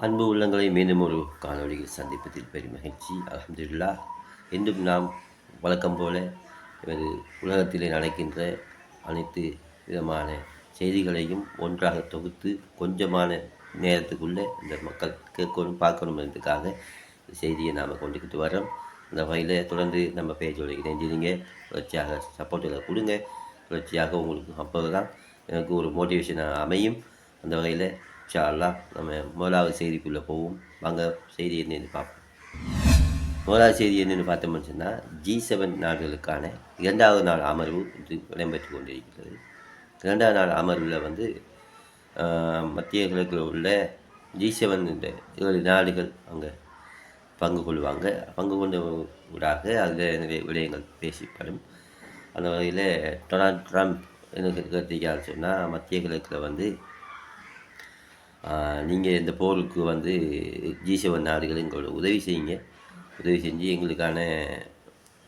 அன்பு உள்ளங்களை மீண்டும் ஒரு காணொளியில் சந்திப்பதில் பெரும் மகிழ்ச்சி. அல்ஹம்துலில்லாஹ். இன்றும் நாம் வழக்கம் போல எமது உலகத்திலே நடக்கின்ற அனைத்து விதமான செய்திகளையும் ஒன்றாக தொகுத்து கொஞ்சமான நேரத்துக்குள்ளே இந்த மக்கள் கேட்கணும் பார்க்கணும் என்றதுக்காக செய்தியை நாம் கொண்டுக்கிட்டு வரோம். அந்த வகையில் தொடர்ந்து நம்ம பேஜோட இணைஞ்சிருங்க, தொடர்ச்சியாக சப்போர்ட்டுகளை கொடுங்க. தொடர்ச்சியாக உங்களுக்கு அப்போ தான் எனக்கு ஒரு மோட்டிவேஷனாக அமையும். அந்த வகையில் இன்ஷா அல்லாஹ் நம்ம முதலாவது செய்திக்குள்ளே போவோம். வாங்க செய்தி என்னென்னு பார்ப்போம். முதலாவது செய்தி என்னென்னு பார்த்தோம்னு சொன்னால், G7 நாடுகளுக்கான 2வது நாள் அமர்வு இது இடம்பெற்று கொண்டிருக்கிறது. 2வது நாள் அமர்வில் வந்து மத்திய கிழக்கில் உள்ள G7 இந்த 7 நாடுகள் அங்கே பங்கு கொள்வாங்க. பங்கு கொண்ட ஊடாக அதில் நிறைய விடயங்கள் பேசப்படும். அந்த வகையில் டொனால்ட் ட்ரம்ப் என்ன கருத்திக்கான்னு சொன்னால், மத்திய கிழக்கில் வந்து நீங்கள் இந்த போருக்கு வந்து G7 நாடுகள் எங்களோட உதவி செய்யுங்க, உதவி செஞ்சு எங்களுக்கான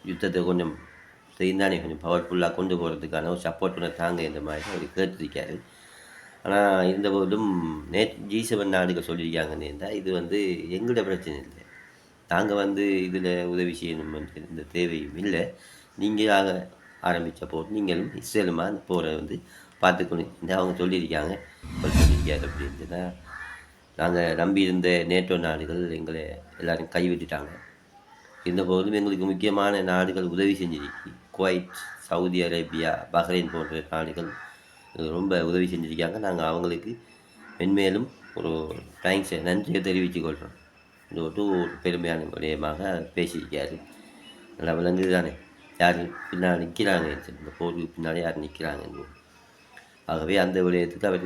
யுத்தத்தை கொஞ்சம் செய்தானே கொஞ்சம் பவர்ஃபுல்லாக கொண்டு போகிறதுக்கான ஒரு சப்போர்ட் ஒன்று தாங்க இந்த மாதிரி அவர் கேட்டிருக்காரு. ஆனால் இருந்தபோதும் G7 நாடுகள் சொல்லியிருக்காங்கன்னு இருந்தால் இது வந்து எங்களோட பிரச்சனை இல்லை, நாங்கள் வந்து இதில் உதவி செய்யணும் இந்த தேவையும் இல்லை, நீங்களாக ஆரம்பித்த போர் நீங்களும் இஸ்ரேலுமா அந்த போரை வந்து பார்த்துக்கணும் இந்த அவங்க சொல்லியிருக்காங்க. சொல்லியிருக்காரு அப்படின்ட்டுனா நாங்கள் நம்பியிருந்த நேட்டோ நாடுகள் எங்களை எல்லோரும் கைவிட்டுட்டாங்க. இருந்தபோதும் எங்களுக்கு முக்கியமான நாடுகள் உதவி செஞ்சிருக்கு. குவைட், சவுதி அரேபியா, பஹ்ரைன் போன்ற நாடுகள் ரொம்ப உதவி செஞ்சுருக்காங்க. நாங்கள் அவங்களுக்கு மென்மேலும் ஒரு தேங்க்ஸை நன்றியை தெரிவித்து கொள்கிறோம். இந்த ஒரு பெருமையான விடயமாக பேசியிருக்காரு. நல்லா விளங்குது தானே யார் பின்னால் நிற்கிறாங்க, இந்த போருக்கு பின்னாடி யார் நிற்கிறாங்க. ஆகவே அந்த விடயத்துக்கு அவர்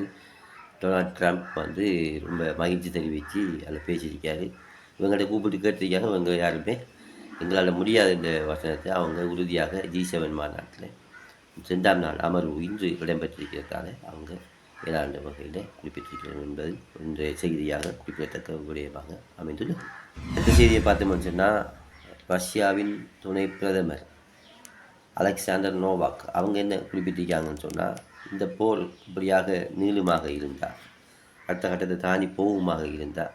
டொனால்ட் ட்ரம்ப் வந்து ரொம்ப மகிழ்ச்சி தெரிவித்து அதில் பேசியிருக்காரு. இவங்கள்ட்ட கூப்பிட்டு கேட்டிருக்காங்க. இவங்க யாருமே எங்களால் முடியாத இந்த வசனத்தை அவங்க உறுதியாக G7 மாநாட்டில் 2ஆம் நாள் அமர்வு இன்று இடம்பெற்றிருக்கிறதால அவங்க ஏதாண்ட வகையில் குறிப்பிட்டிருக்கிறது என்பது இன்றைய செய்தியாக குறிப்பிடத்தக்க விடயமாக அமைந்துள்ளது. இந்த செய்தியை பார்த்தோம்னு சொன்னால், ரஷ்யாவின் துணை பிரதமர் அலெக்சாண்டர் நோவாக் அவங்க என்ன குறிப்பிட்டிருக்காங்கன்னு சொன்னால், இந்த போர் இப்படியாக நீளுமாக இருந்தால், அடுத்த கட்டத்தை தாண்டி போகுமாக இருந்தால்,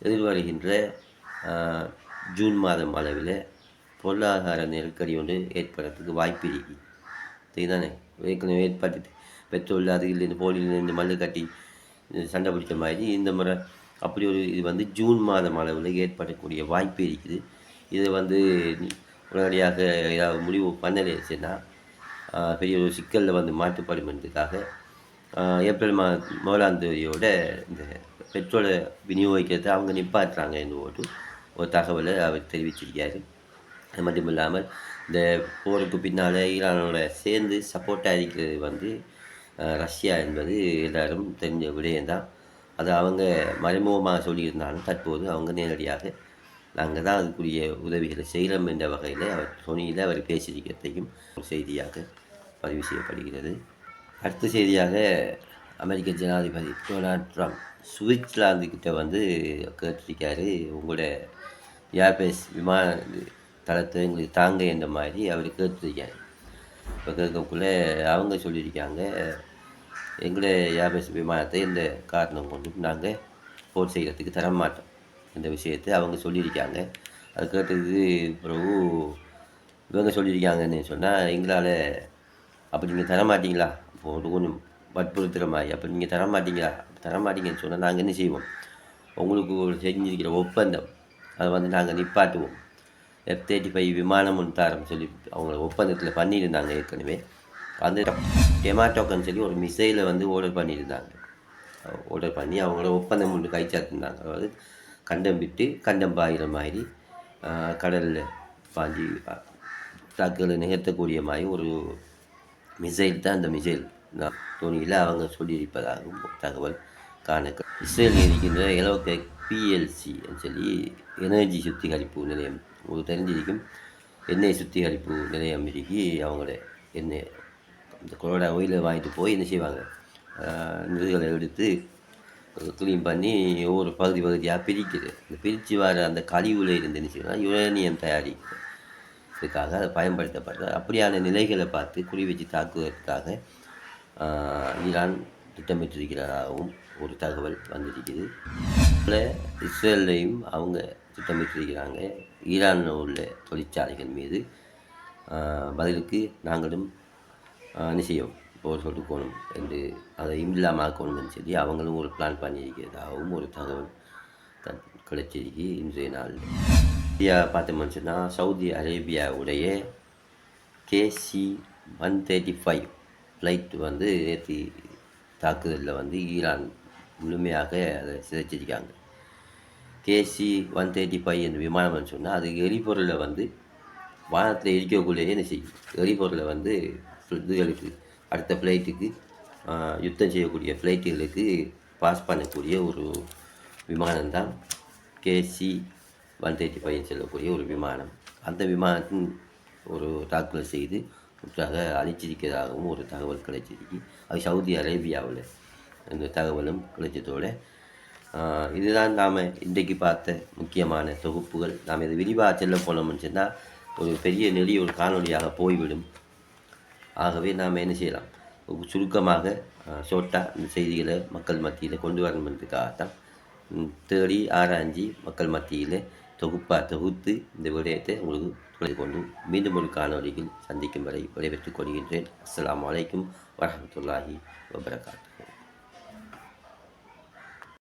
எதிர்வருகின்ற ஜூன் மாதம் அளவில் பொருளாதார நெருக்கடி ஒன்று ஏற்படுறதுக்கு வாய்ப்பு இருக்கு. இதுதானே ஏற்கனவே ஏற்பட்டு பெட்ரோல் அது இல்லைன்னு போலியிலேருந்து மல்லு கட்டி சண்டை பிடிச்ச மாதிரி இந்த முறை அப்படி ஒரு இது வந்து ஜூன் மாதம் அளவில் ஏற்படக்கூடிய வாய்ப்பு இருக்குது. இதை வந்து உடனடியாக ஏதாவது முடிவு பண்ணலைச்சுன்னா பெரிய ஒரு சிக்கலில் வந்து மாட்டுப்படுமென்றதுக்காக ஏப்ரல் 1ஆம் தேதியோட இந்த பெட்ரோலை விநியோகிக்கிறத அவங்க நிப்பாட்டுறாங்க என்று ஒரு தகவலை அவர் தெரிவிச்சிருக்காரு. அது மட்டும் இல்லாமல் இந்த போருக்கு பின்னால் ஈரானோட சேர்ந்து சப்போர்ட்டாக இருக்கிறது வந்து ரஷ்யா என்பது எல்லோரும் தெரிஞ்ச விடயம்தான். அதை அவங்க மறைமுகமாக சொல்லியிருந்தாலும் தற்போது அவங்க நேரடியாக நாங்கள் தான் அதுக்குரிய உதவிகளை செய்கிறோம் என்ற வகையில் அவர் துணியில் அவர் பேசியிருக்கிறதையும் ஒரு செய்தியாக பதிவு செய்யப்படுகிறது. அடுத்த செய்தியாக அமெரிக்க ஜனாதிபதி டொனால்ட் ட்ரம்ப் சுவிட்சர்லாந்துக்கிட்ட வந்து கேட்டிருக்காரு, உங்களோட ஏர்பேஸ் விமான தளத்தை எங்களுக்கு தாங்க என்ற மாதிரி அவர் கேட்டிருக்காரு. இப்போ கேட்கக்குள்ளே அவங்க சொல்லியிருக்காங்க, எங்களோட ஏர்பேஸ் விமானத்தை இந்த காரணம் கொண்டு நாங்கள் போர் செய்கிறதுக்கு தரமாட்டோம் இந்த விஷயத்தை அவங்க சொல்லியிருக்காங்க. அது கேட்டதுக்கு பிறகு இவங்க சொல்லியிருக்காங்கன்னு சொன்னால், எங்களால் அப்போ நீங்கள் தரமாட்டிங்களா, இப்போ கொஞ்சம் வற்புறுத்துகிற மாதிரி, அப்போ நீங்கள் தரமாட்டீங்கன்னு சொன்னால் நாங்கள் என்ன செய்வோம், உங்களுக்கு செஞ்சிருக்கிற ஒப்பந்தம் அதை வந்து நாங்கள் நிப்பாட்டுவோம். F-35 விமானம் ஒன்று சொல்லி அவங்க ஒப்பந்தத்தில் பண்ணியிருந்தாங்க. ஏற்கனவே அந்த டெமாட்டோக்கன்னு சொல்லி ஒரு மிசைலை வந்து ஆர்டர் பண்ணி அவங்களோட ஒப்பந்தம் ஒன்று கைச்சாத்திருந்தாங்க. அதாவது கண்டம் விட்டு கண்டம் பாயிற மாதிரி கடலில் பாஞ்சி தாக்குதலை நிகழ்த்தக்கூடிய மாதிரி ஒரு மிசைல் தான் அந்த மிசைல் தோனியில் அவங்க சொல்லியிருப்பதாகவும் தகவல் காண. இஸ்ரேலில் இருக்கின்ற எலோகேக் PLC சொல்லி எனர்ஜி சுத்திகரிப்பு நிலையம் உங்களுக்கு தெரிஞ்சிருக்கும். எண்ணெய் சுத்திகரிப்பு நிலையம் இருக்கு. அவங்களோட எண்ணெய் இந்த கொரோனா ஒயிலை வாங்கிட்டு போய் என்ன செய்வாங்க, இதுகளை எடுத்து க்ளீன் பண்ணி ஒவ்வொரு பகுதியாக பிரிக்குது. இந்த பிரித்து வர அந்த கழிவுல இருந்து என்ன செய்யணும், யுரேனியம் தயாரிக்கிறதுக்காக அதை பயன்படுத்தப்படுற அப்படியான நிலைகளை பார்த்து குறி வச்சு தாக்குவதற்காக ஈரான் திட்டமிட்டிருக்கிறதாகவும் ஒரு தகவல் வந்திருக்குது. அதில் இஸ்ரேல்லையும் அவங்க திட்டமிட்டிருக்கிறாங்க ஈரானில் உள்ள தொழிற்சாலைகள் மீது பதிலுக்கு நாங்களும் என்ன செய்யும் போர் தொடுக்கணும் என்று அதை இல்லாமக்கணும்னு சொல்லி அவங்களும் ஒரு பிளான் பண்ணியிருக்கிறதாகவும் ஒரு தகவல் கிடைச்சிருக்கு இன்றைய நாள். இந்தியா பார்த்தோம்னு சொன்னால் சவுதி அரேபியாவுடைய KC-135 ஃப்ளைட் வந்து நேற்று தாக்குதலில் வந்து ஈரான் முழுமையாக அதை சிதைச்சிருக்காங்க. KC-135 என்ற விமானம்னு சொன்னால் அது எரிபொருளை வந்து வானத்தில் இருக்கக்குள்ளேயே என்ன செய்யும், எரிபொருளை வந்து இதுகளுக்கு அடுத்த ஃப்ளைட்டுக்கு யுத்தம் செய்யக்கூடிய ஃப்ளைட்டுகளுக்கு பாஸ் பண்ணக்கூடிய ஒரு விமானம்தான் KC-135 சொல்லக்கூடிய ஒரு விமானம். அந்த விமானத்தின் ஒரு தாக்குதல் செய்து முற்றாக அழிச்சிருக்கிறதாகவும் ஒரு தகவல் கிடைச்சிருக்கு. அது சவுதி அரேபியாவில் இந்த தகவலும் கிடைச்சதோடு இதுதான் நாம் இன்றைக்கு பார்த்த முக்கியமான தொகுப்புகள். நாம் இது விரிவாக செல்ல போனோம்னு சொன்னால் ஒரு பெரிய நெறிய ஒரு காணொலியாக போய்விடும். ஆகவே நாம் என்ன செய்யலாம், சுருக்கமாக ஷோர்ட்டாக இந்த செய்திகளை மக்கள் மத்தியில் கொண்டு வரணுன்றதுக்காகத்தான் தேடி ஆராய்ஞ்சி மக்கள் மத்தியில் தொகுத்து இந்த விடயத்தை உங்களுக்கு கொண்டு மீண்டும் ஒரு காணொலியில் சந்திக்கும் வரை விடைபெற்றுக் கொள்கின்றேன். அஸ்ஸலாமு அலைக்கும் வரஹ்மத்துல்லாஹி வபரகாத்துஹு.